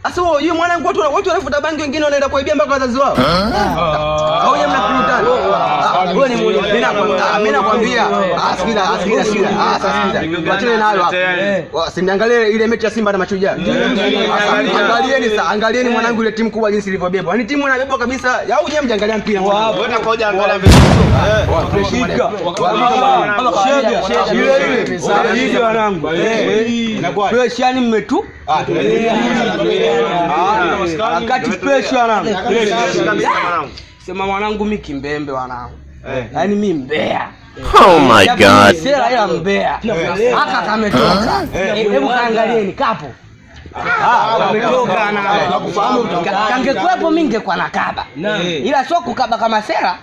Asa wewe mwanangu watu wanafuta bangi wengine wanaenda kuibia mpaka wazazi wao. Au yeye mnakutana. Wewe ni muulize. Mimi nakwambia. Sikiliza. Wachane nayo hapa. Simniangalie ile mechi ya Simba na Mashujaa. Angalieni mwanangu ile timu kubwa jinsi ilivyobeba. Yaani timu inabeba kabisa. Au yeye mjangalia mpira. Wewe unakoja angalia vizuri. Shika. Ile wanangu. Fresh yani mmetu. Wakati pressure wanangu. Sema mwanangu mimi kimbembe wanangu. Yaani mimi mbea. Oh my god. Sera ila mbea. Haka kametoka. Hebu kaangalieni kapo. Kametoka na nakufahamu kangekuepo mimi ningekuwa nakaba. Ila sio kukaba kama sera.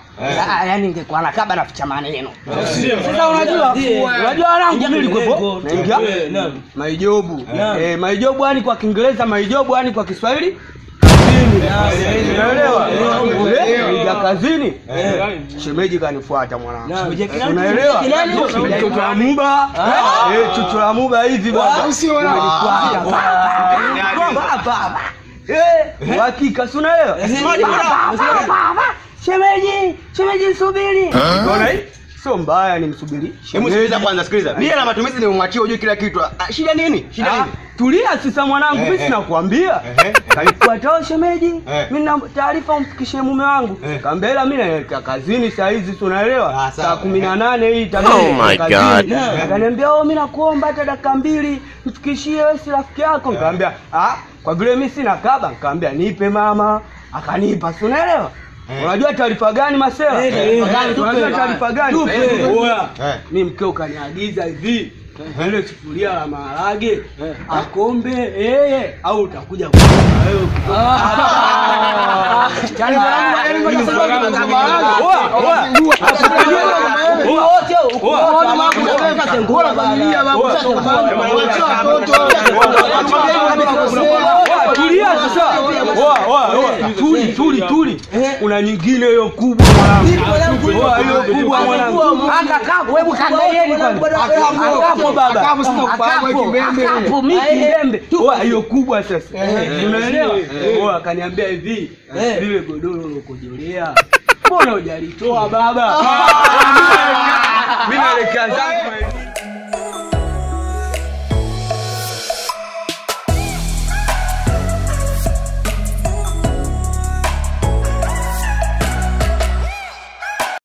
Yaani ningekuwa nakaba na ficha maneno. Sasa unajua wanangu mimi nilikuepo. Naingia maijobu. Maijobu yani kwa Kiingereza, maijobu yani kwa Kiswahili. Unaelewa? Ya kazini. Shemeji kanifuata mwanangu. Unaelewa? Chuchu la muba. Chuchu la muba hivi bwana. Umenifuata. Baba. Hakika si unaelewa? Shemeji subiri. Unaona hii? Sio mbaya nimsubiri. Hebu sikiliza kwanza, sikiliza. Bila la matumizi ni umwachie ujue kila kitu. Shida nini? Tulia sasa mwanangu, mimi sinakuambia. Kanifuata shemeji. Mimi na taarifa umfikishie mume wangu. Kaambia mimi naelekea kazini saa hizi tunaelewa. Saa 18 hii tabia. Oh my god. Akaniambia mimi nakuomba hata dakika 2 mfikishie wewe si rafiki yako. Nikamwambia kwa vile mimi sina kaba, nikamwambia nipe mama. Akanipa, si unaelewa? Unajua taarifa gani Masela? Unajua taarifa gani? Oya. Mimi mkeo kaniagiza hivi. Ile sufuria la maharage akombe au utakuja kwa wewe. Yaani Tuli. Kuna nyingine hiyo kubwa mwanangu. Hiyo kubwa mwanangu. Akakaa wewe kaangalieni kwanza. Akapo baba. Akapo mimi kimbembe. Hiyo kubwa sasa. Unaelewa? Akaniambia hivi, lile godoro lokojolea. Mbona hujalitoa baba? Mimi naelekea zangu.